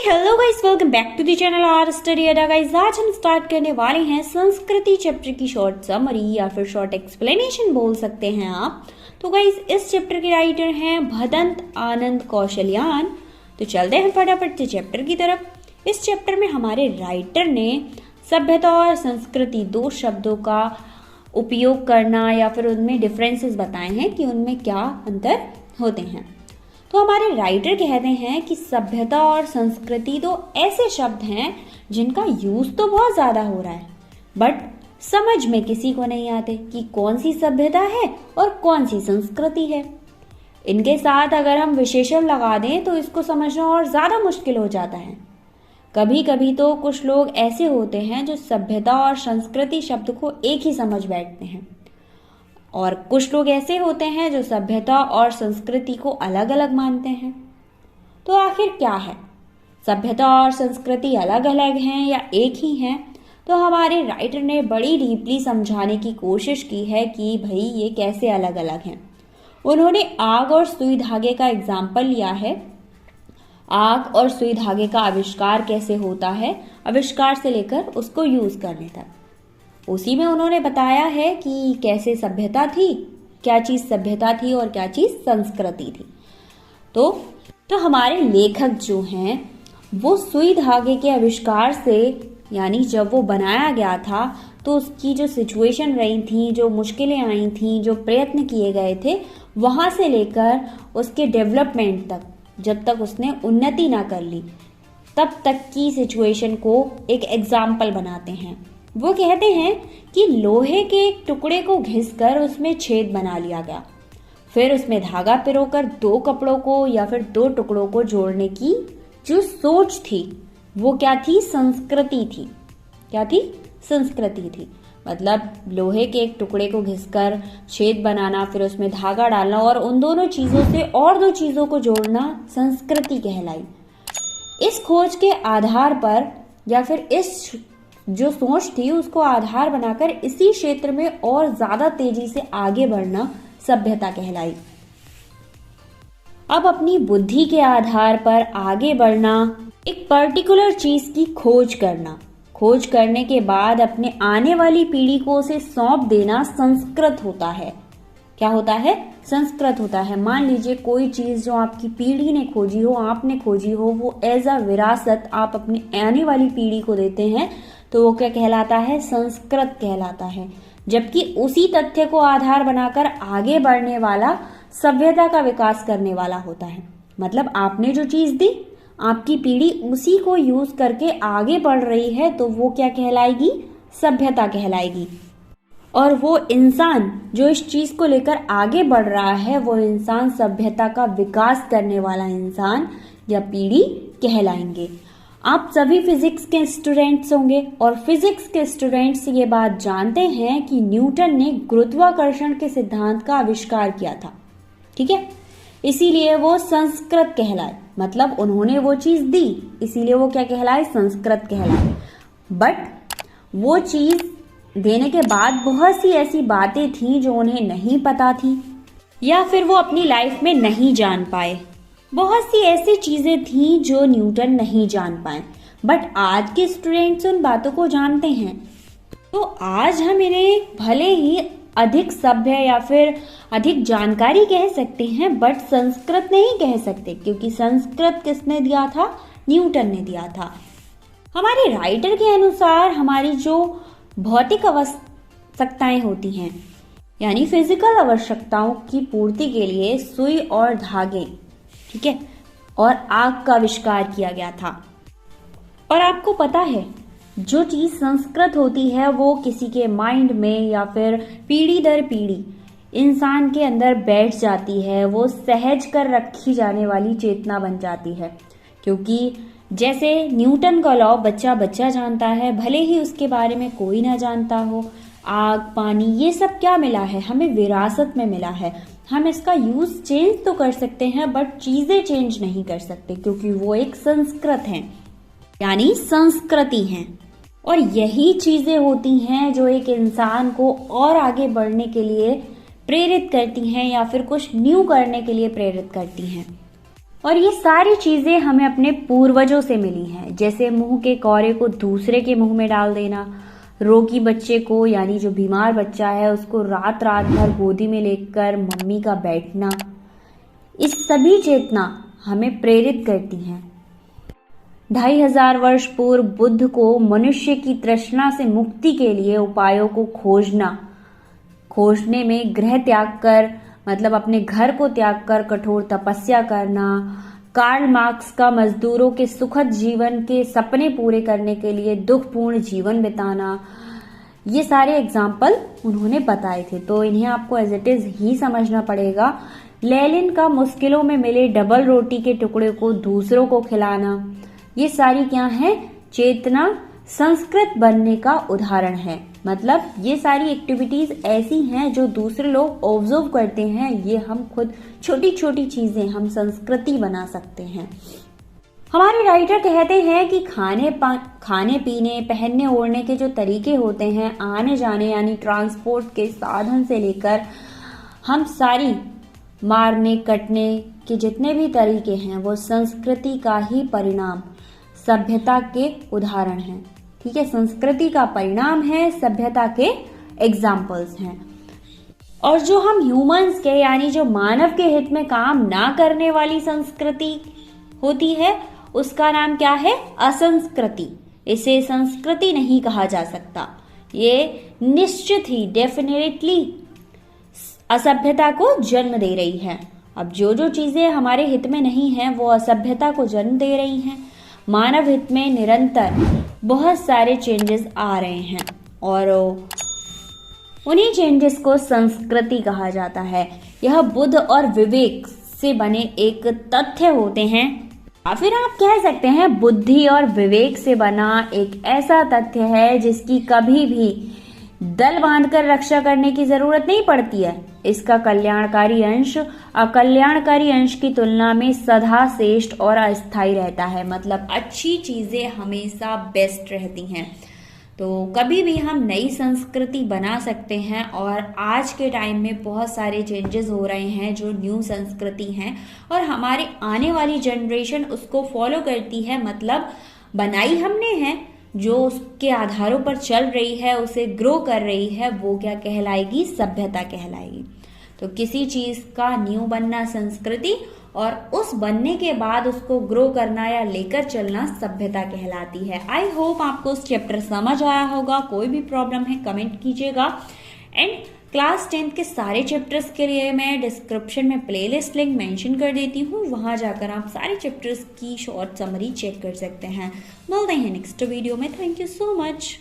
Hello guys, welcome back to the channel R study Adda. Guys, आज हम start करने वाले हैं संस्कृति चैप्टर की शॉर्ट समरी या फिर शॉर्ट एक्सप्लेनेशन बोल सकते हैं आप। तो गाइस, इस चैप्टर के राइटर हैं भदंत आनंद कौशल्यान। तो चलते हैं फटाफट से चैप्टर की तरफ। इस चैप्टर में हमारे राइटर ने सभ्यता और संस्कृति दो शब्दों का उपयोग करना या फिर उनमें डिफरेंसेस बताए हैं कि उनमें क्या अंतर होते हैं। तो हमारे राइटर कहते हैं कि सभ्यता और संस्कृति दो ऐसे शब्द हैं जिनका यूज तो बहुत ज्यादा हो रहा है, बट समझ में किसी को नहीं आते कि कौन सी सभ्यता है और कौन सी संस्कृति है। इनके साथ अगर हम विशेषण लगा दें तो इसको समझना और ज्यादा मुश्किल हो जाता है। कभी कभी तो कुछ लोग ऐसे होते हैं जो सभ्यता और संस्कृति शब्द को एक ही समझ बैठते हैं, और कुछ लोग ऐसे होते हैं जो सभ्यता और संस्कृति को अलग अलग मानते हैं। तो आखिर क्या है, सभ्यता और संस्कृति अलग अलग हैं या एक ही हैं? तो हमारे राइटर ने बड़ी डीपली समझाने की कोशिश की है कि भाई ये कैसे अलग अलग हैं। उन्होंने आग और सुई धागे का एग्जाम्पल लिया है। आग और सुई धागे का आविष्कार कैसे होता है, आविष्कार से लेकर उसको यूज करने तक। उसी में उन्होंने बताया है कि कैसे सभ्यता थी, क्या चीज सभ्यता थी और क्या चीज संस्कृति थी। तो हमारे लेखक जो हैं वो सुई धागे के आविष्कार से, यानी जब वो बनाया गया था तो उसकी जो सिचुएशन रही थी, जो मुश्किलें आई थी, जो प्रयत्न किए गए थे, वहां से लेकर उसके डेवलपमेंट तक, जब तक उसने उन्नति ना कर ली तब तक की सिचुएशन को एक एग्जाम्पल बनाते हैं। वो कहते हैं कि लोहे के एक टुकड़े को घिसकर उसमें छेद बना लिया गया, फिर उसमें धागा पिरोकर दो कपड़ों को या फिर दो टुकड़ों को जोड़ने की जो सोच थी वो क्या थी, संस्कृति थी। क्या थी? संस्कृति थी। मतलब लोहे के एक टुकड़े को घिसकर छेद बनाना, फिर उसमें धागा डालना और उन दोनों चीजों से और दो चीजों को जोड़ना संस्कृति कहलाई। इस खोज के आधार पर या फिर इस जो सोच थी उसको आधार बनाकर इसी क्षेत्र में और ज्यादा तेजी से आगे बढ़ना सभ्यता कहलाई। अब अपनी बुद्धि के आधार पर आगे बढ़ना, एक पर्टिकुलर चीज की खोज करना, खोज करने के बाद अपने आने वाली पीढ़ी को उसे सौंप देना संस्कृत होता है। क्या होता है? संस्कृत होता है। मान लीजिए कोई चीज जो आपकी पीढ़ी ने खोजी हो, आपने खोजी हो, वो एज अ विरासत आप अपनी आने वाली पीढ़ी को देते हैं, तो वो क्या कहलाता है? संस्कृत कहलाता है। जबकि उसी तथ्य को आधार बनाकर आगे बढ़ने वाला सभ्यता का विकास करने वाला होता है। मतलब आपने जो चीज दी, आपकी पीढ़ी उसी को यूज करके आगे बढ़ रही है, तो वो क्या कहलाएगी? सभ्यता कहलाएगी। और वो इंसान जो इस चीज को लेकर आगे बढ़ रहा है, वो इंसान सभ्यता का विकास करने वाला इंसान या पीढ़ी कहलाएंगे। आप सभी फिजिक्स के स्टूडेंट्स होंगे और फिजिक्स के स्टूडेंट्स ये बात जानते हैं कि न्यूटन ने गुरुत्वाकर्षण के सिद्धांत का आविष्कार किया था। ठीक है, इसीलिए वो संस्कृत कहलाए। मतलब उन्होंने वो चीज दी, इसीलिए वो क्या कहलाए? संस्कृत कहलाए। बट वो चीज देने के बाद बहुत सी ऐसी बातें थी जो उन्हें नहीं पता थी या फिर वो अपनी लाइफ में नहीं जान पाए। बहुत सी ऐसी चीजें थी जो न्यूटन नहीं जान पाए, बट आज के स्टूडेंट्स उन बातों को जानते हैं। तो आज हम इन्हें भले ही अधिक सभ्य या फिर अधिक जानकारी कह सकते हैं, बट संस्कृत नहीं कह सकते, क्योंकि संस्कृत किसने दिया था? न्यूटन ने दिया था। हमारे राइटर के अनुसार हमारी जो भौतिक आवश्यकताएं होती हैं, यानी फिजिकल आवश्यकताओं की पूर्ति के लिए सुई और धागे, ठीक है, और आग का आविष्कार किया गया था। और आपको पता है, जो चीज संस्कृत होती है वो किसी के माइंड में या फिर पीढ़ी दर पीढ़ी इंसान के अंदर बैठ जाती है, वो सहज कर रखी जाने वाली चेतना बन जाती है। क्योंकि जैसे न्यूटन का लॉ बच्चा बच्चा जानता है, भले ही उसके बारे में कोई ना जानता हो। आग, पानी, ये सब क्या मिला है? हमें विरासत में मिला है। हम इसका यूज चेंज तो कर सकते हैं, बट चीजें चेंज नहीं कर सकते, क्योंकि वो एक संस्कृत है, यानी संस्कृति है। और यही चीजें होती हैं जो एक इंसान को और आगे बढ़ने के लिए प्रेरित करती हैं या फिर कुछ न्यू करने के लिए प्रेरित करती हैं। और ये सारी चीजें हमें अपने पूर्वजों से मिली हैं, जैसे मुंह के कौरे को दूसरे के मुंह में डाल देना, रोगी बच्चे को यानी जो बीमार बच्चा है उसको रात रात भर गोदी में लेकर मम्मी का बैठना। इस सभी चेतना हमें प्रेरित करती हैं। 2500 वर्ष पूर्व बुद्ध को मनुष्य की तृष्णा से मुक्ति के लिए उपायों को खोजने में गृह त्याग कर, मतलब अपने घर को त्याग कर कठोर तपस्या करना, कार्ल मार्क्स का मजदूरों के सुखद जीवन के सपने पूरे करने के लिए दुखपूर्ण जीवन बिताना, ये सारे एग्जाम्पल उन्होंने बताए थे। तो इन्हें आपको एज इट इज ही समझना पड़ेगा। लेनिन का मुश्किलों में मिले डबल रोटी के टुकड़े को दूसरों को खिलाना, ये सारी क्या है, चेतना संस्कृत बनने का उदाहरण है। मतलब ये सारी एक्टिविटीज ऐसी हैं जो दूसरे लोग ऑब्जर्व करते हैं, ये हम खुद छोटी छोटी चीजें हम संस्कृति बना सकते हैं। हमारे राइटर कहते हैं कि खाने पीने, पहनने ओढ़ने के जो तरीके होते हैं, आने जाने यानी ट्रांसपोर्ट के साधन से लेकर हम सारी मारने कटने के जितने भी तरीके हैं वो संस्कृति का ही परिणाम, सभ्यता के उदाहरण हैं। ठीक है, संस्कृति का परिणाम है, सभ्यता के एग्जाम्पल्स हैं। और जो हम ह्यूमंस के यानी जो मानव के हित में काम ना करने वाली संस्कृति होती है उसका नाम क्या है, असंस्कृति। इसे संस्कृति नहीं कहा जा सकता, ये निश्चित ही डेफिनेटली असभ्यता को जन्म दे रही है। अब जो चीजें हमारे हित में नहीं है वो असभ्यता को जन्म दे रही हैं। मानव हित में निरंतर बहुत सारे चेंजेस आ रहे हैं और उन्हीं चेंजेस को संस्कृति कहा जाता है। यह बुद्ध और विवेक से बने एक तथ्य होते हैं, या फिर आप कह सकते हैं बुद्धि और विवेक से बना एक ऐसा तथ्य है जिसकी कभी भी दल बांधकर रक्षा करने की जरूरत नहीं पड़ती है। इसका कल्याणकारी अंश अकल्याणकारी अंश की तुलना में सदा श्रेष्ठ और अस्थायी रहता है। मतलब अच्छी चीजें हमेशा बेस्ट रहती हैं। तो कभी भी हम नई संस्कृति बना सकते हैं और आज के टाइम में बहुत सारे चेंजेस हो रहे हैं जो न्यू संस्कृति हैं और हमारे आने वाली जनरेशन उसको फॉलो करती है। मतलब बनाई हमने है, जो उसके आधारों पर चल रही है, उसे ग्रो कर रही है, वो क्या कहलाएगी, सभ्यता कहलाएगी। तो किसी चीज का न्यू बनना संस्कृति और उस बनने के बाद उसको ग्रो करना या लेकर चलना सभ्यता कहलाती है। आई होप आपको उस चैप्टर समझ आया होगा। कोई भी प्रॉब्लम है कमेंट कीजिएगा। एंड क्लास 10th के सारे चैप्टर्स के लिए मैं डिस्क्रिप्शन में प्लेलिस्ट लिंक मेंशन कर देती हूँ, वहां जाकर आप सारे चैप्टर्स की शॉर्ट समरी चेक कर सकते हैं। मिलते हैं नेक्स्ट वीडियो में। Thank you so much.